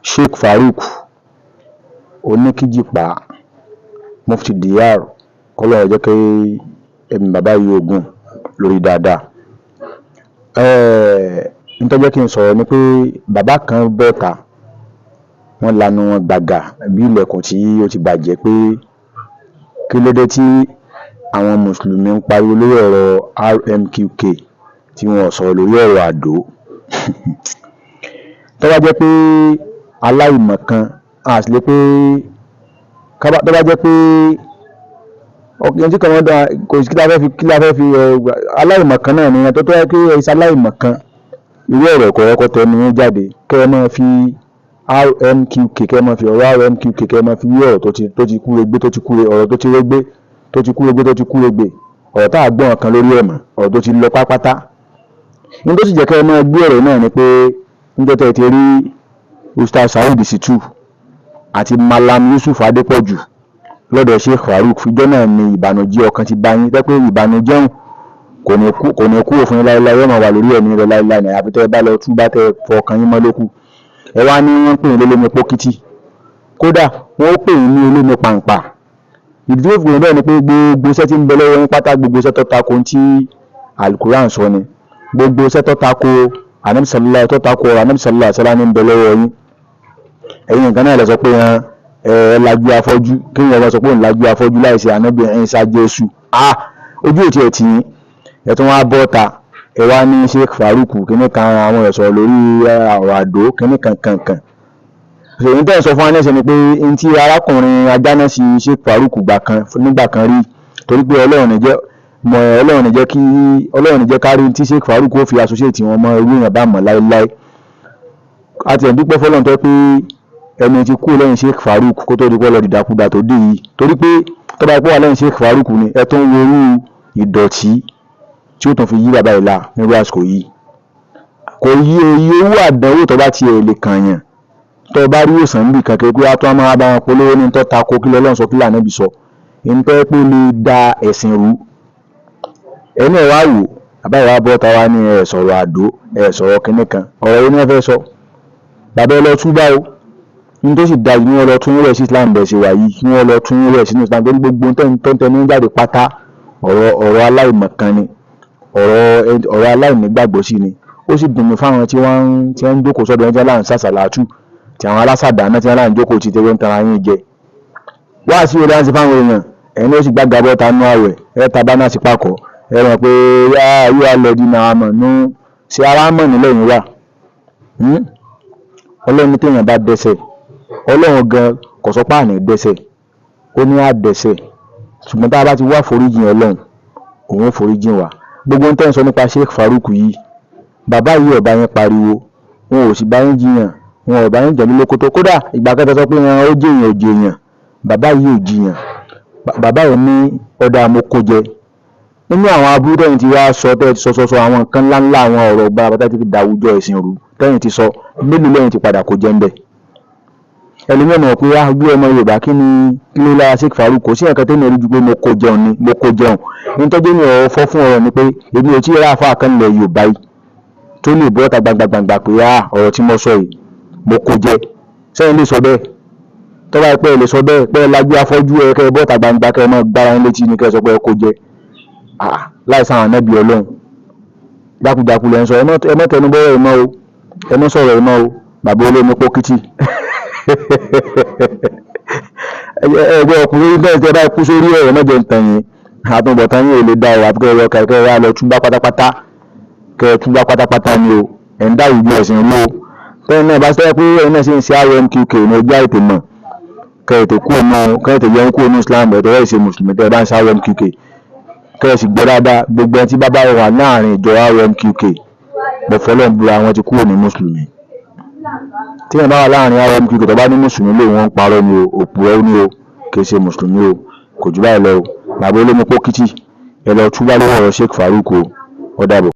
Sheikh Farouk Oníkíjìpá Mufti Diyar kọ́lọ́run jẹ́ kí ẹ̀mí bàbá yìí ogun lórí dáadáa. Nítorí jẹ́ kí n sọ̀rọ̀ ni pé bàbá kan bọ́ta wọ́n lanu wọn gbàgà bí ilẹ̀kùn tí ó ti bàjẹ́ pé kí ló dé tí àwọn mùsùlùmí ń pariwo lórí ọ̀rọ̀ RMQK tí wọ́n sọ̀rọ̀ lórí ọ̀rọ̀ Àdó. Tó bá jẹ́ pé aláìmọ̀kan àti lè pé tó bá jẹ́ pé ọkùnrin tí kan wọ́n dá kò sí kí la fẹ́ fi aláìmọ̀kan náà nìyẹn tó yẹ kí ẹ̀sà aláìmọ̀kan irú ọ̀rọ̀ kọ̀ọ̀kọ̀ tẹnu yín jáde kẹ́ ẹ máa fi RMQK kẹ́ ẹ máa fi ọ̀rọ̀ RMQK kẹ́ ẹ máa fi wí ọ̀rọ̀ tó ti kúregbé tó ti kúre ọ̀rọ̀ tó ti régbé tó ti kúregbé tó ti kúregbé ọ̀rọ̀ tá a gbọ́n kan lórí ẹ̀mọ̀ ọ̀rọ̀ tó ti lọ pápátá. Ní tó sì jẹ́ kẹ́ ẹ máa gbé ọ̀rọ̀ náà ni pé níjọ́ tẹ́ ti rí Ustaz Saheed Shittu àti Malam Yusuf Adépọ̀jù lọ́dọ̀ Sheikh Farouk fìjọ́ náà ni ìbànújẹ́ ọkàn ti bá yín tẹ́ pé ìbànújẹ́ kò ní kú òfin láéláé yóò máa wà lórí ẹ̀mí rẹ̀ láéláé ní àfi tẹ́ ẹ bá lọ tún bá tẹ́ fọkàn yín mọ́ lókù. Ẹ wá ní wọ́n pè ní olómi pókítì kódà wọ́n pè ní olómi pàǹpà. Ìdí tó fi bẹ́ẹ̀ ni pé gbogbo iṣẹ́ tí ń bẹ lọ́wọ́ yín pátá gbogbo iṣẹ́ tó tako tí Al-Quran sọ ni gbogbo iṣẹ́ tó tako Ànábì sallallahu tó tako Ànábì sallallahu alaihi wasallam ń bẹ lọ́wọ́ yín. Ẹ̀yin nǹkan náà lè sọ pé ẹ lajú afọ́jú kí ni ẹ sọ pé òun lajú afọ́jú láìsí Ànábì Ìsá Jésù. Ojú ò tiẹ̀ tì yín ẹ tún wá bọ́ta ẹ wá ní Sheikh Farouk kíní kan àwọn ẹ̀sọ̀ lórí ọ̀rọ̀ Àdó kíní kankan. Èyí tẹ́ ẹ sọ fún anẹ́sẹ̀ ni pé n tí arákùnrin ajánásí Sheikh Farouk nígbà kan rí torí pé Ọlọ́run ní jẹ́ kárí tí Sheikh Farouk ó fi associate wọn mọ́ irú èèyàn bá mọ̀ láéláé. Àti ẹ̀dúpẹ́ fọ́lọ́run tó pé ẹni tí kú lẹ́yìn Sheikh Farouk kó tó di pé lọ dìdàkudà tó dé yìí torí pé tó bá pọ̀ wà lẹ́yìn Sheikh Farouk ni ẹ tó ń wo irú ìdọ̀tí tí ó tún fi yí bàbá ìlà nírú àsìkò yìí. Kò yí owó àdánwò tó bá ti ẹ̀ lè kàn yàn tó bá rí òsàn níbi kankan pé a tó a máa bá wọn polówó ní tó tako kí lọ́lọ́run sọ kí l'Ànábì sọ èyí tó yẹ pé lè da ẹ̀sìn rú. Ẹni ẹ̀ wá wò bàbá ìwà bọ́ta wá ní ẹ̀ sọ̀rọ̀ Àdó ẹ̀ sọ̀rọ̀ kinní kan ọ̀rọ̀ yìí ni wọ́n fẹ́ sọ. Bàbá ẹ lọ túbá o ní tó sì da yìí wọ́n lọ tún rẹ̀ sí Islam bẹ̀ ṣe wà yìí kí wọ́n lọ tún rẹ̀ sínú Islam tó ní gbogbo tó ń tẹnu jáde pátá ọ̀rọ̀ aláìmọ̀kan ni ọ̀rọ̀ aláìnígbàgbọ́ sí ni. Ó sì dùn mí fáwọn tí wọ́n ń jókòó sọ́dọ̀ ẹjẹ́ láàrín sàṣàlátù tí àwọn alásàdá náà tí wọ́n láàrín jókòó ti tẹ́wọ́ ń tara yín jẹ. Wá sí orí àti fáwọn èèyàn ẹni ó sì gbàgbà bọ́ta nú àwẹ̀ ẹ tàbá náà sí pàkọ́ ẹ mọ̀ pé yóò alẹ́ dín náà mọ̀ nú sí ara mọ̀ nílẹ̀ yìí wà. Ọlọ́run téèyàn bá dẹ́ṣẹ̀ Ọlọ́run gan kò sọ pé àní dẹ́ṣẹ̀ ó ní àdẹ́ṣẹ̀ ṣùgbọ́n tá a bá ti wá foríjìn Ọlọ́run òun foríjìn wa. Gbogbo ń tẹ́ ń sọ nípa Sheikh Farouk yìí bàbá yìí ọ̀bá yẹn pariwo wọn ò sì bá yín jiyàn wọn ọ̀bá yín jẹ̀lú lókótó kódà ìgbà kẹta sọ pé ó jèèyàn ò jèèyàn bàbá yìí ò jiyàn. Bàbá yìí ní ọ̀dà àmókójẹ nínú àwọn aburú tẹ́yìn ti wá sọ tẹ́yìn ti sọ àwọn nǹkan ńláńlá àwọn ọ̀rọ̀ gba bàtà ti dàwùjọ ẹ̀sìn rú tẹ́yìn ti sọ mélòó lẹ́yìn ti padà kó jẹ́ ń bẹ̀. Ẹlòmíràn mọ̀ pé bí ọmọ Yorùbá kí ló lára Sheikh Farouk kò sí ẹ̀kan tẹ́yìn ojú pé mo kó jẹun ní tọ́jú ní ọ̀rọ̀ fọ́ fún ọ̀rọ̀ ni pé èmi ò tí ì ráfà àkànlẹ̀ Yorùbá yìí tó lè bọ́ ta gbangba pé ọ̀rọ̀ tí mo sọ yìí mo kó jẹ sẹ́yìn lè sọ bẹ́ẹ̀ tó bá pẹ́ lè sọ bẹ́ẹ̀ pẹ́ lájú afọ́jú ẹ kẹ́ bọ́ ta gbangba kẹ́ mọ́ gbára yín létí ní kẹ́ sọ pé ẹ kó jẹ láì sáwọn ànábì Ọlọ́run jákujàku lẹ́ ń sọ ẹ mọ́ tẹnu bọ́rọ̀ ìmọ̀ o ẹ mọ́ sọ̀rọ̀ ìmọ̀ o bàbá olómi pókítì ẹgbẹ́ ọkùnrin bẹ́ẹ̀ tẹ́ bá kú sórí ẹ̀rọ mọ́jọ ń tàn yín àtúbọ̀tán yín ò lè dá o àbúkẹ́ ẹ̀rọ kẹ̀kẹ́ wà lọ túbá pátápátá ni o ẹ̀ ń dá ìlú ẹ̀sìn rú o tẹ́yìn náà bá sẹ́ pé ẹ̀yin náà sì ń ṣe RMQK ní ọjọ́ àìtè mọ̀ kẹ́ẹ̀tẹ̀ yẹn kú ní Islam ẹ̀ tẹ́yẹ̀ ṣe mùsùlùmí tẹ́ bá ń ṣe RMQK kẹ́ẹ̀ sì gbọ́ dáadáa gbogbo ẹni tí bá wà láàrin ìjọ RMQK bẹ̀fọ́lọ́ ń búra wọn ti kúrò ní mùsùlùmí tí ẹ̀ bá wà láàrin RMQK tó bá ní mùsùlùmí lòun ń parọ́ ni o òpùrọ́ ni o kì í ṣe mùsùlùmí o kò jù báyìí lọ o bàbá olómi pókítì ẹ lọ túbá lọ́wọ́ Sheikh Farouk o ó dàbọ̀.